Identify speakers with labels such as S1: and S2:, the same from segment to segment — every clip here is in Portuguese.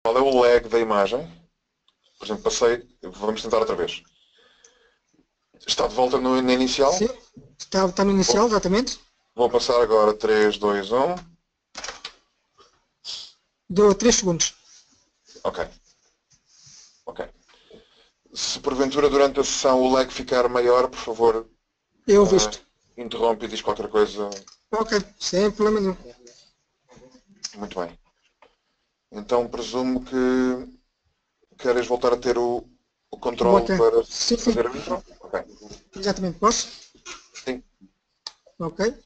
S1: Qual é o lag da imagem? Por exemplo, vamos tentar outra vez. Está de volta na inicial?
S2: Sim, está no inicial, exatamente.
S1: Vou passar agora 3, 2, 1.
S2: Deu 3 segundos.
S1: Ok. Ok. Se porventura durante a sessão o lag ficar maior, por favor,
S2: Eu visto.
S1: interrompe e diz qualquer coisa.
S2: Ok, sem problema nenhum.
S1: Muito bem. Então presumo que queres voltar a ter o controle
S2: Bota.
S1: para
S2: Sim, sim.
S1: fazer a intro? Ok.
S2: Exatamente. Posso?
S1: Sim.
S2: Ok.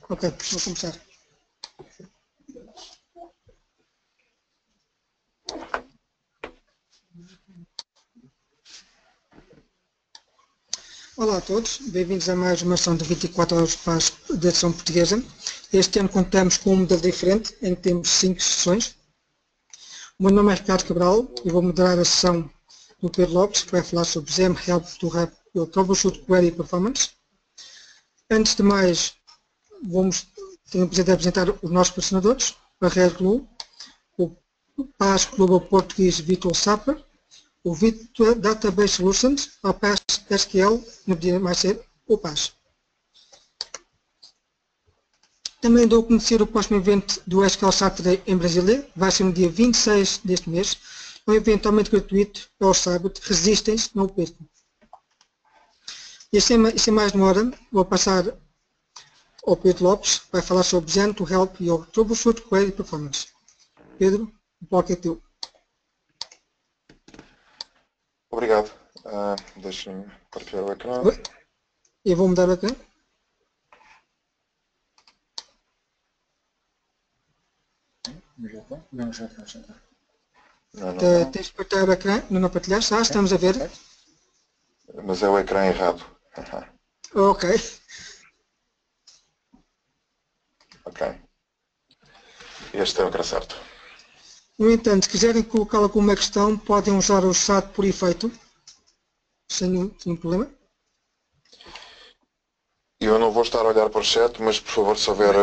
S2: Ok, vou começar. Olá a todos, bem-vindos a mais uma sessão de 24 horas para a edição portuguesa. Este ano contamos com um modelo diferente, em que temos 5 sessões. O meu nome é Ricardo Cabral e vou moderar a sessão do Pedro Lopes, que vai falar sobre XAMPP Help to Help Your Troubleshoot Query Performance. Antes de mais, tenho o prazer de apresentar os nossos patrocinadores, a Red Glue, o PAS Global Português Virtual Supper, o Virtual Database Solutions, a PAS SQL, no dia mais cedo, o PAS. Também dou a conhecer o próximo evento do SQL Saturday em Brasília, vai ser no dia 26 deste mês, um evento totalmente gratuito ao sábado, resistem-se, não o percam. E sem mais demora, vou passar ao Pedro Lopes, que vai falar sobre Zen to Help Your Troubleshoot Query Performance. Pedro, o palco é teu.
S1: Obrigado. Deixa-me partilhar o ecrã.
S2: Oi? Eu vou mudar o ecrã.
S3: Não, já está.
S1: Não.
S2: Tens de partilhar o ecrã, não partilhaste? Estamos a ver.
S1: Mas é o ecrã errado.
S2: Ok.
S1: Ok. Este é o ecrã certo.
S2: No entanto, se quiserem colocar alguma questão, podem usar o chat por efeito, sem nenhum problema.
S1: Eu não vou estar a olhar para o chat, mas por favor, se houver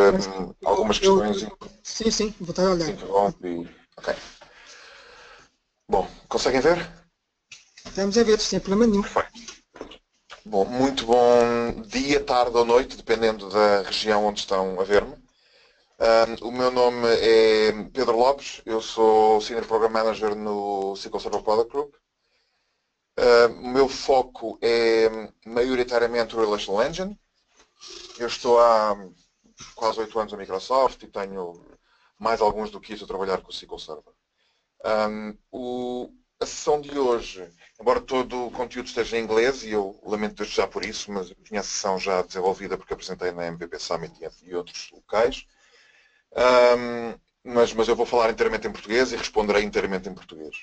S1: algumas questões,
S2: Sim, vou estar a olhar.
S1: interrompe. Ok. Bom, conseguem ver?
S2: Estamos a ver, sem problema nenhum.
S1: Perfeito. Bom, muito bom dia, tarde ou noite, dependendo da região onde estão a ver-me. O meu nome é Pedro Lopes, eu sou Senior Program Manager no SQL Server Product Group. O meu foco é maioritariamente o Relational Engine. Eu estou há quase 8 anos na Microsoft e tenho mais alguns do que isso a trabalhar com o SQL Server. A sessão de hoje, embora todo o conteúdo esteja em inglês, e eu lamento desde já por isso, mas eu tinha a sessão já desenvolvida porque apresentei na MVP Summit e outros locais. Mas eu vou falar inteiramente em português e responderei inteiramente em português.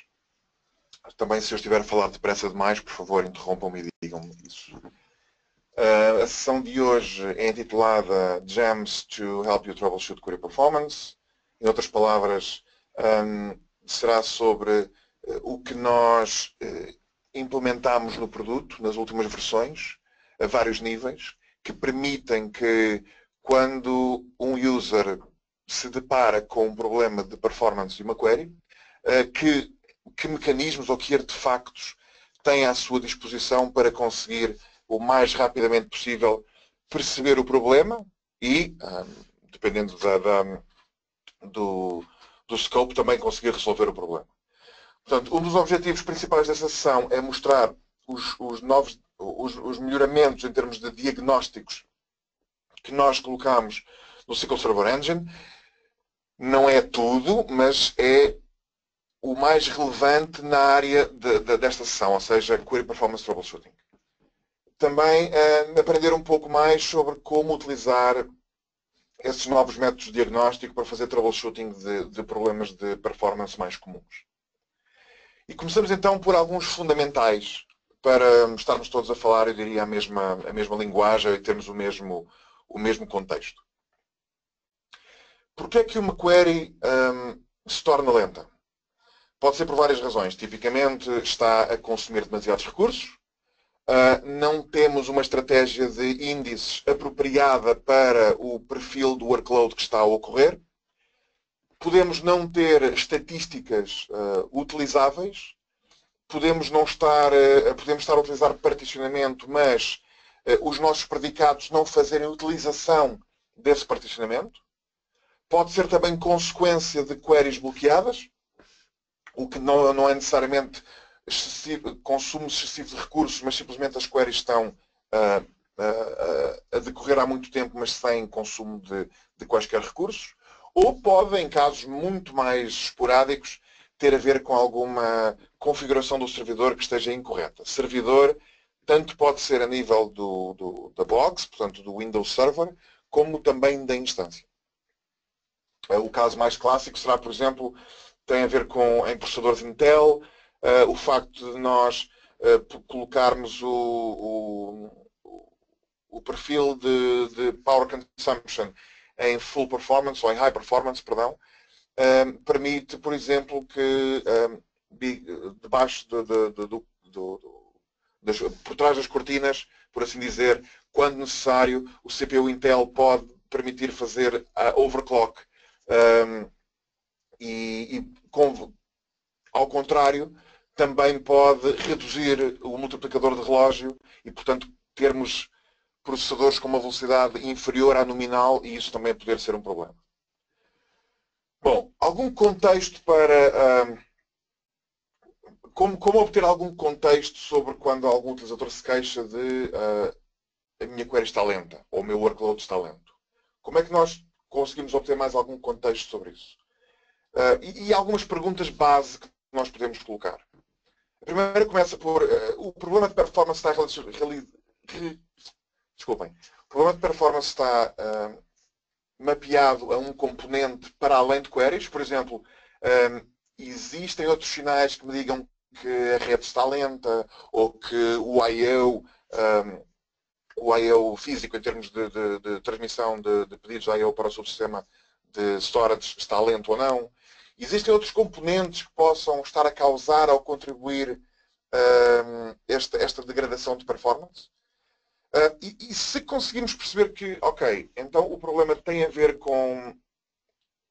S1: Também, se eu estiver a falar depressa demais, por favor, interrompam-me e digam-me isso. A sessão de hoje é intitulada Gems to Help You Troubleshoot Query Performance. Em outras palavras, será sobre o que nós implementamos no produto, nas últimas versões, a vários níveis, que permitem que, quando um user se depara com um problema de performance de uma query, que mecanismos ou que artefactos tem à sua disposição para conseguir o mais rapidamente possível perceber o problema e, dependendo do scope, também conseguir resolver o problema. Portanto, um dos objetivos principais dessa sessão é mostrar os melhoramentos em termos de diagnósticos que nós colocamos no SQL Server Engine. Não é tudo, mas é o mais relevante na área desta sessão, ou seja, Query Performance Troubleshooting. Também aprender um pouco mais sobre como utilizar esses novos métodos de diagnóstico para fazer troubleshooting de problemas de performance mais comuns. E começamos então por alguns fundamentais para estarmos todos a falar, eu diria, a mesma linguagem e termos o mesmo contexto. Porquê é que uma query se torna lenta? Pode ser por várias razões. Tipicamente está a consumir demasiados recursos, não temos uma estratégia de índices apropriada para o perfil do workload que está a ocorrer, podemos não ter estatísticas utilizáveis, podemos estar a utilizar particionamento, mas os nossos predicados não fazerem utilização desse particionamento. Pode ser também consequência de queries bloqueadas, o que não é necessariamente consumo excessivo de recursos, mas simplesmente as queries estão a decorrer há muito tempo, mas sem consumo de quaisquer recursos. Ou pode, em casos muito mais esporádicos, ter a ver com alguma configuração do servidor que esteja incorreta. Servidor tanto pode ser a nível da box, portanto do Windows Server, como também da instância. O caso mais clássico será, por exemplo, tem a ver com em processadores Intel, o facto de nós colocarmos o perfil de Power Consumption em Full Performance, ou em High Performance, perdão, permite, por exemplo, que debaixo por trás das cortinas, por assim dizer, quando necessário, o CPU Intel pode permitir fazer a overclock. Ao contrário, também pode reduzir o multiplicador de relógio e, portanto, termos processadores com uma velocidade inferior à nominal e isso também poder ser um problema. Bom, algum contexto para... como obter algum contexto sobre quando algum utilizador se queixa de a minha query está lenta ou o meu workload está lento? Como é que nós conseguimos obter mais algum contexto sobre isso? E algumas perguntas base que nós podemos colocar. A primeira começa por... o problema de performance está o problema de performance está mapeado a um componente para além de queries. Por exemplo, existem outros sinais que me digam que a rede está lenta ou que o I/O físico, em termos de transmissão de pedidos de I/O para o subsistema de storage, está lento ou não. Existem outros componentes que possam estar a causar ou contribuir esta degradação de performance. E se conseguirmos perceber que, ok, então o problema tem a ver com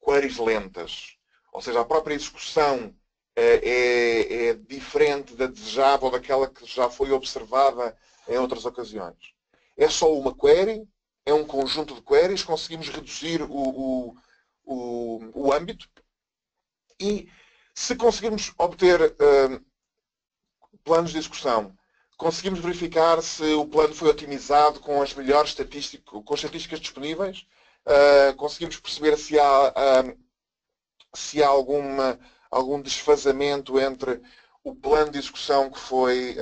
S1: queries lentas, ou seja, a própria execução é diferente da desejável, daquela que já foi observada em outras ocasiões. É só uma query, é um conjunto de queries, conseguimos reduzir o âmbito e se conseguirmos obter planos de execução, conseguimos verificar se o plano foi otimizado com as melhores estatísticas disponíveis, conseguimos perceber se há algum desfazamento entre o plano de execução que foi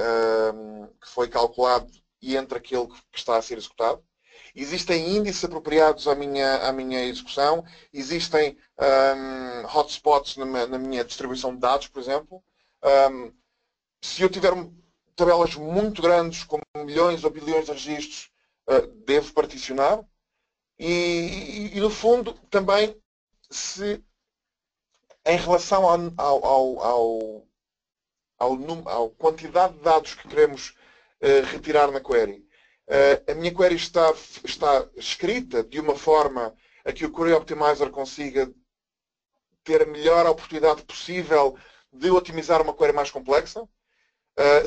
S1: calculado e entre aquele que está a ser executado. Existem índices apropriados à minha execução, existem hotspots na minha distribuição de dados, por exemplo. Se eu tiver tabelas muito grandes, com milhões ou bilhões de registros, devo particionar. E no fundo, também, se em relação à quantidade de dados que queremos retirar na query, a minha query está escrita de uma forma a que o Query Optimizer consiga ter a melhor oportunidade possível de otimizar uma query mais complexa.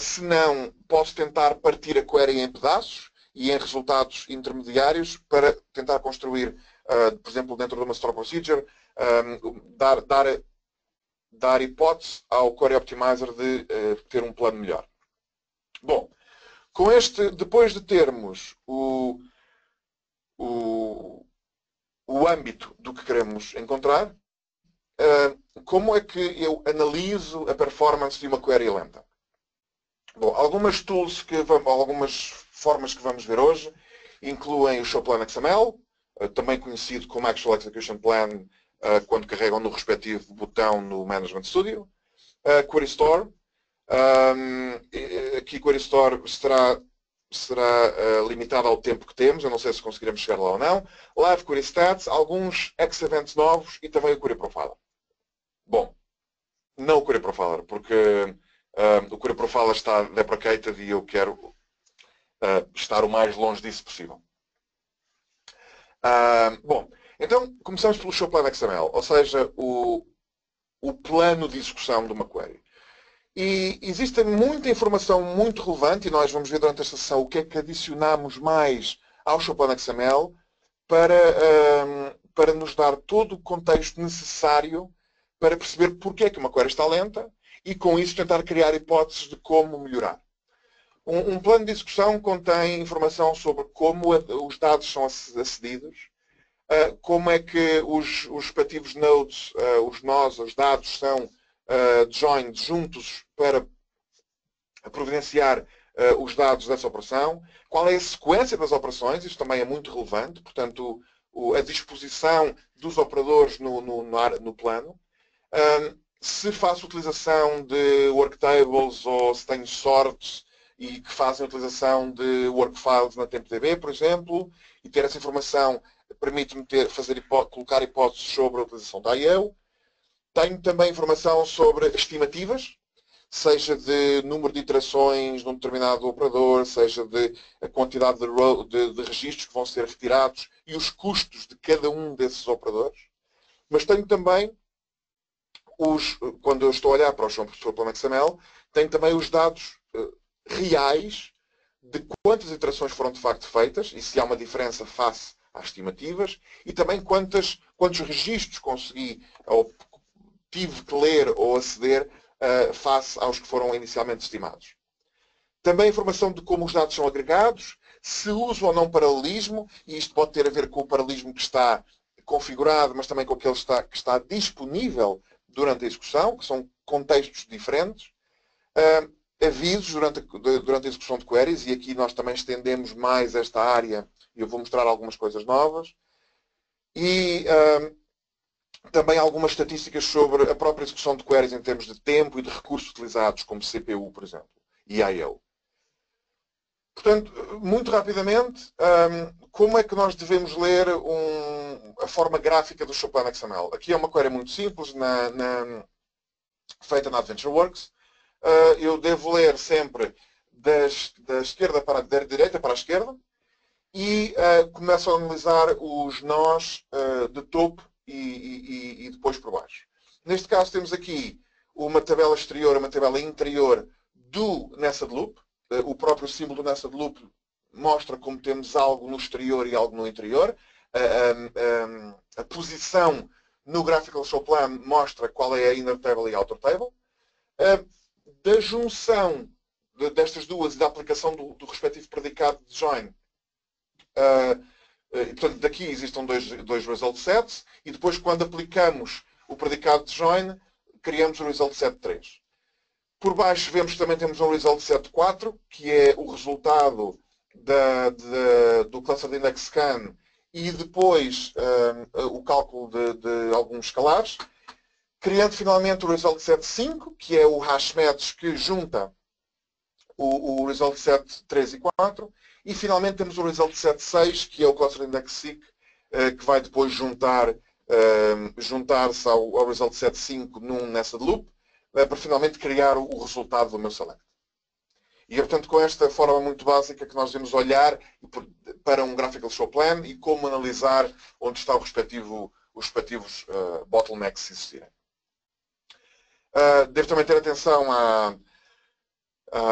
S1: Se não, posso tentar partir a query em pedaços e em resultados intermediários para tentar construir, por exemplo, dentro de uma Store Procedure, dar hipótese ao Query Optimizer de ter um plano melhor. Bom, depois de termos o âmbito do que queremos encontrar, como é que eu analiso a performance de uma query lenta? Bom, algumas formas que vamos ver hoje incluem o ShowPlan.xml, também conhecido como Actual Execution Plan, quando carregam no respectivo botão no Management Studio. Query Store. Aqui Query Store será limitado ao tempo que temos, eu não sei se conseguiremos chegar lá ou não. Live Query Stats, alguns X-Events novos e também o Query Profile. Bom, não o Query Profiler, porque o Query Profiler está deprecated e eu quero estar o mais longe disso possível. Bom, então começamos pelo Show Plan XML, ou seja, o plano de execução de uma query. E existe muita informação muito relevante, e nós vamos ver durante esta sessão o que é que adicionamos mais ao Show Plan XML para nos dar todo o contexto necessário para perceber porque é que uma query está lenta e com isso tentar criar hipóteses de como melhorar. Um plano de execução contém informação sobre como os dados são acedidos, como é que os respectivos nodes, os nós, os dados são joined juntos para providenciar os dados dessa operação, qual é a sequência das operações, isto também é muito relevante, portanto, a disposição dos operadores no plano, se faço utilização de worktables ou se tenho sortes e que fazem utilização de workfiles na TempDB, por exemplo, e ter essa informação permite-me colocar hipóteses sobre a utilização da I/O. Tenho também informação sobre estimativas, seja de número de iterações num determinado operador, seja de a quantidade de registros que vão ser retirados e os custos de cada um desses operadores. Mas tenho também, quando eu estou a olhar para o Show Plan XML, tenho também os dados reais de quantas iterações foram de facto feitas e se há uma diferença face às estimativas e também quantos registros consegui ou tive que ler ou aceder face aos que foram inicialmente estimados. Também informação de como os dados são agregados, se uso ou não paralelismo, e isto pode ter a ver com o paralelismo que está configurado, mas também com aquele que está disponível durante a execução, que são contextos diferentes. Avisos durante a execução de queries, e aqui nós também estendemos mais esta área, e eu vou mostrar algumas coisas novas. E também algumas estatísticas sobre a própria execução de queries em termos de tempo e de recursos utilizados, como CPU, por exemplo, e I/O. Portanto, muito rapidamente, como é que nós devemos ler a forma gráfica do Show Plan XML? Aqui é uma query muito simples, feita na AdventureWorks. Eu devo ler sempre da direita para a esquerda e começo a analisar os nós de topo e depois por baixo. Neste caso temos aqui uma tabela exterior e uma tabela interior do Nested Loop. O próprio símbolo do Nested Loop mostra como temos algo no exterior e algo no interior. A posição no Graphical Show Plan mostra qual é a Inner Table e a Outer Table. Da junção destas duas e da aplicação do respectivo predicado de join, portanto, daqui existem dois result sets e depois quando aplicamos o predicado de join, criamos o result set 3. Por baixo vemos que também temos um result set 4, que é o resultado do Clustered Index Scan e depois o cálculo de alguns escalares. Criando finalmente o result set 5, que é o hash match que junta o result set 3 e 4. E finalmente temos o result set 6, que é o Cluster Index Seek, que vai depois juntar-se ao result set 5 num Nested Loop, para finalmente criar o resultado do meu select. E é, portanto, com esta forma muito básica que nós devemos olhar para um Graphical Show Plan e como analisar onde está os respectivos bottlenecks se existirem. Devo também ter atenção à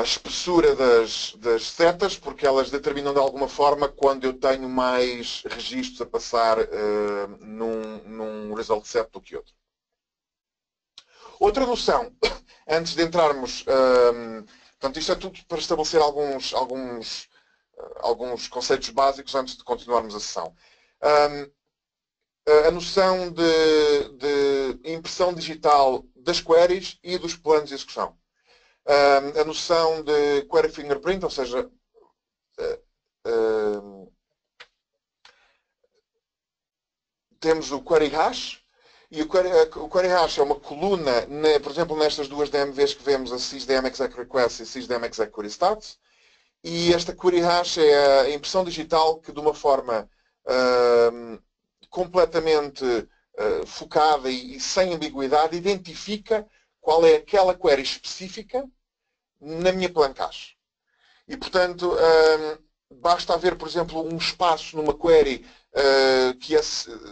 S1: espessura das setas, porque elas determinam de alguma forma quando eu tenho mais registros a passar num result set do que outro. Outra noção, antes de entrarmos, portanto, isto é tudo para estabelecer alguns conceitos básicos antes de continuarmos a sessão. A noção de impressão digital das queries e dos planos de execução. A noção de query fingerprint, ou seja, temos o query hash, e o query hash é uma coluna, por exemplo, nestas duas DMVs que vemos, a sysdm exec request e sysdm exec query stats, e esta query hash é a impressão digital que, de uma forma completamente focada e sem ambiguidade, identifica qual é aquela query específica na minha plan cache. E, portanto, basta haver, por exemplo, um espaço numa query que é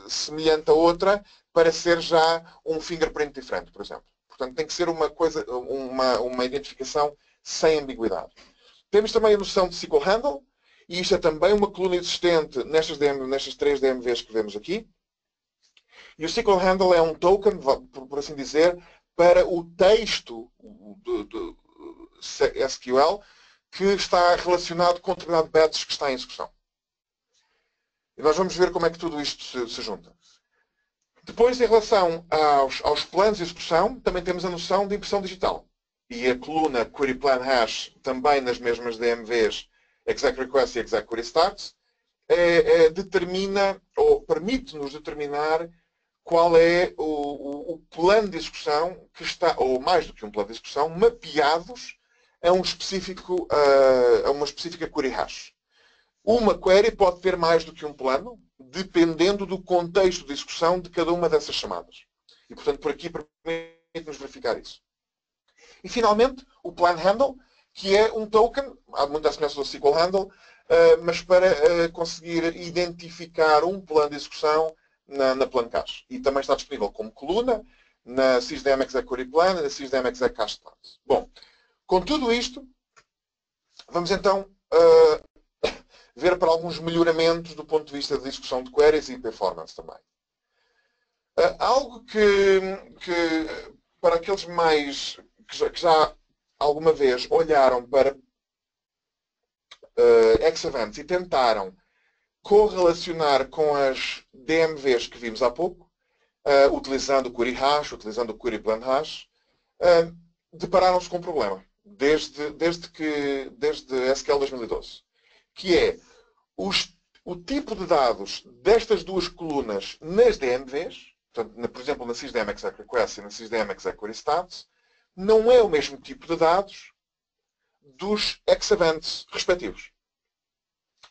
S1: semelhante a outra para ser já um fingerprint diferente, por exemplo. Portanto, tem que ser uma identificação sem ambiguidade. Temos também a noção de SQL Handle, e isto é também uma coluna existente nestas 3 DMVs que vemos aqui. E o SQL Handle é um token, por assim dizer, para o texto do SQL que está relacionado com determinado batch que está em execução. E nós vamos ver como é que tudo isto se junta. Depois, em relação aos planos de execução, também temos a noção de impressão digital. E a coluna Query Plan Hash, também nas mesmas DMVs, Exec Request e Exec Query Start, determina, ou permite-nos determinar qual é o plano de execução que está, ou mais do que um plano de execução, mapeados a uma específica query hash. Uma query pode ter mais do que um plano, dependendo do contexto de execução de cada uma dessas chamadas. E, portanto, por aqui permite-nos verificar isso. E, finalmente, o Plan Handle, que é um token, há muita semelhança do SQL Handle, mas para conseguir identificar um plano de execução na Plan Cache. E também está disponível como coluna na SysDM Exec Query Plan e na SysDM Exec Cache Start. Bom, com tudo isto, vamos então ver para alguns melhoramentos do ponto de vista de execução de queries e performance também. Algo que para aqueles mais que já alguma vez olharam para Exavents e tentaram correlacionar com as DMVs que vimos há pouco, utilizando o Query Hash, utilizando o Query Plan Hash, depararam-se com um problema, desde SQL 2012, que é o tipo de dados destas duas colunas nas DMVs, portanto, por exemplo, na SysDM Exec Request e na SysDM Exec Query Stats, não é o mesmo tipo de dados dos Exavents respectivos.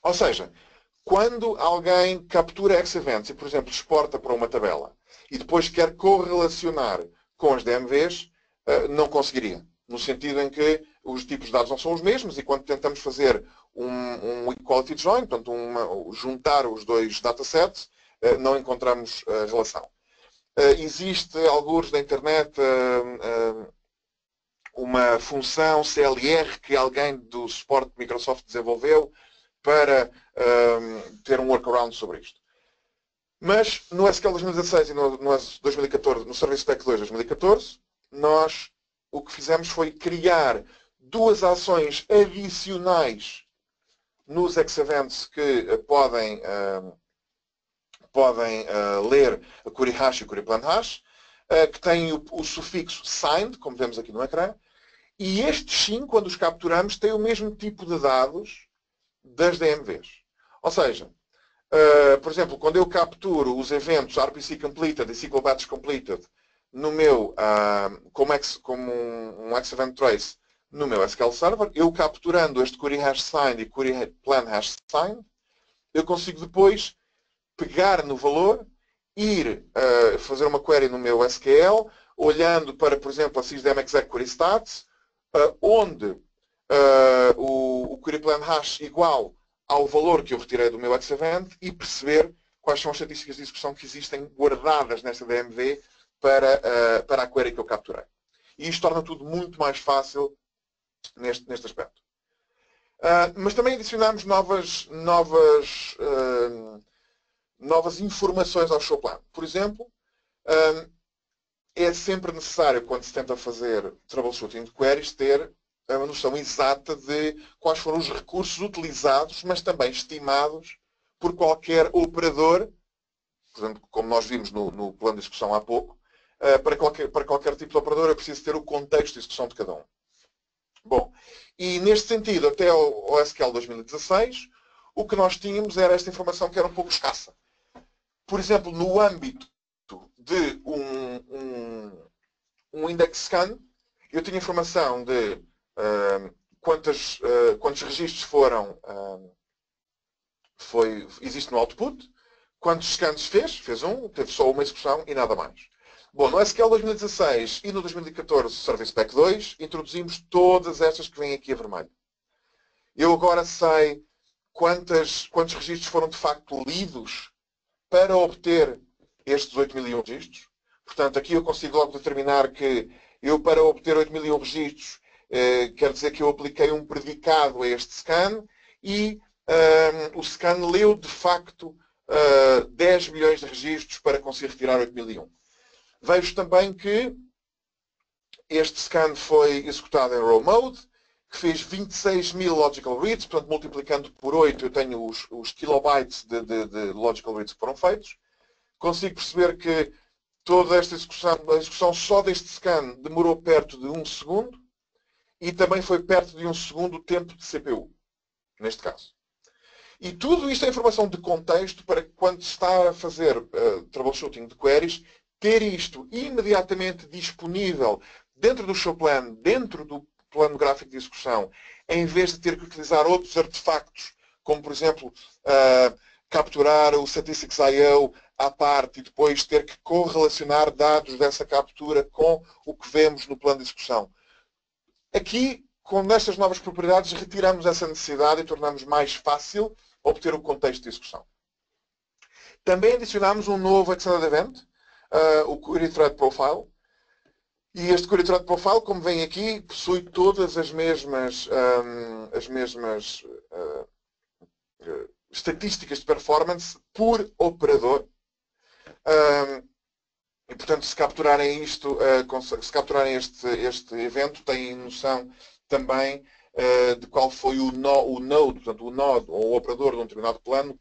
S1: Ou seja, quando alguém captura Exavents e, por exemplo, exporta para uma tabela e depois quer correlacionar com as DMVs, não conseguiria. No sentido em que os tipos de dados não são os mesmos e quando tentamos fazer um equality join, portanto, juntar os dois datasets, não encontramos relação. Existe, alguns da internet, uma função CLR que alguém do suporte de Microsoft desenvolveu para ter um workaround sobre isto. Mas no SQL 2016 e no 2014, no Service Pack 2 2014, nós o que fizemos foi criar duas ações adicionais nos Exavents que podem ler a Query Hash e o Query Plan Hash, que têm o sufixo signed, como vemos aqui no ecrã, e estes sim, quando os capturamos, têm o mesmo tipo de dados das DMVs. Ou seja, por exemplo, quando eu capturo os eventos RPC Completed e SQL Batch Completed no meu, como um Exavent Trace no meu SQL Server, eu capturando este Query Hash Signed e Query Plan Hash Signed, eu consigo depois pegar no valor, ir fazer uma query no meu SQL, olhando para, por exemplo, a SysDM Exec Query Stats, onde o Query Plan Hash igual ao valor que eu retirei do meu Exavent e perceber quais são as estatísticas de execução que existem guardadas nesta DMV para a query que eu capturei. E isto torna tudo muito mais fácil neste aspecto. Mas também adicionamos novas informações ao show plan. Por exemplo, é sempre necessário, quando se tenta fazer troubleshooting de queries, ter a noção exata de quais foram os recursos utilizados, mas também estimados por qualquer operador, por exemplo, como nós vimos no plano de execução há pouco, para qualquer tipo de operador é preciso ter o contexto de execução de cada um. Bom, e neste sentido, até ao SQL 2016, o que nós tínhamos era esta informação que era um pouco escassa. Por exemplo, no âmbito de um index scan, eu tinha informação de quantos registros existe no output, quantos scans fez um, teve só uma execução e nada mais. Bom, no SQL 2016 e no 2014 Service Pack 2 introduzimos todas estas que vêm aqui a vermelho. Eu agora sei quantos registros foram de facto lidos para obter estes 8.001 registros. Portanto, aqui eu consigo logo determinar que eu, para obter 8.001 registros, quer dizer que eu apliquei um predicado a este scan e o scan leu de facto 10 milhões de registros para conseguir retirar 8.001. Vejo também que este scan foi executado em row mode, que fez 26.000 logical reads, portanto, multiplicando por 8, eu tenho os kilobytes de logical reads que foram feitos. Consigo perceber que toda esta execução, a execução só deste scan demorou perto de 1 segundo e também foi perto de 1 segundo o tempo de CPU, neste caso. E tudo isto é informação de contexto para que, quando se está a fazer troubleshooting de queries, ter isto imediatamente disponível dentro do show plan, dentro do plano gráfico de execução, em vez de ter que utilizar outros artefactos, como por exemplo capturar o Statistics.io à parte e depois ter que correlacionar dados dessa captura com o que vemos no plano de execução. Aqui, com estas novas propriedades, retiramos essa necessidade e tornamos mais fácil obter o contexto de execução. Também adicionamos um novo Extended Event, o Query Thread Profile. E este Query Thread Profile, como vem aqui, possui todas as mesmas estatísticas de performance por operador. E, portanto, se capturarem isto, se capturarem este evento, têm noção também de qual foi o node, portanto, o node ou o operador de um determinado plano,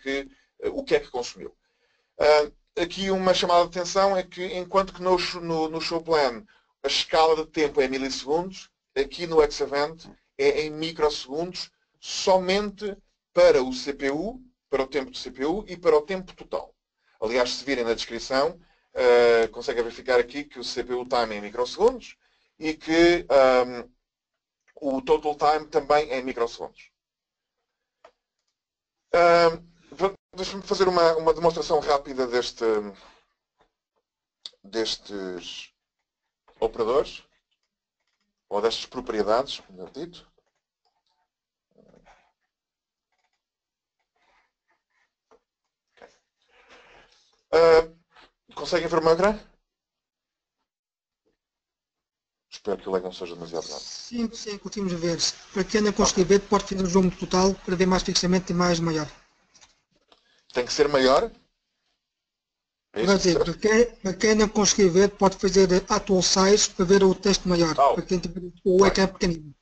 S1: o que é que consumiu. Aqui uma chamada de atenção é que, enquanto que no show plan a escala de tempo é milissegundos, aqui no Xevent é em microsegundos, somente para o CPU, para o tempo de CPU e para o tempo total. Aliás, se virem na descrição, conseguem verificar aqui que o CPU time é em microsegundos e que o total time também é em microsegundos. Deixa-me fazer uma demonstração rápida destes operadores, ou destas propriedades, melhor dito. Conseguem ver o meu ecrã? Espero que o lag não seja demasiado grande.
S2: Sim, conseguimos ver. Para quem não conseguir ver, pode fazer o zoom total para ver mais fixamente e mais maior.
S1: Tem que ser maior?
S2: Quer dizer, para quem não conseguir ver, pode fazer actual size para ver o texto maior. Para quem tiver o ecrã pequenino.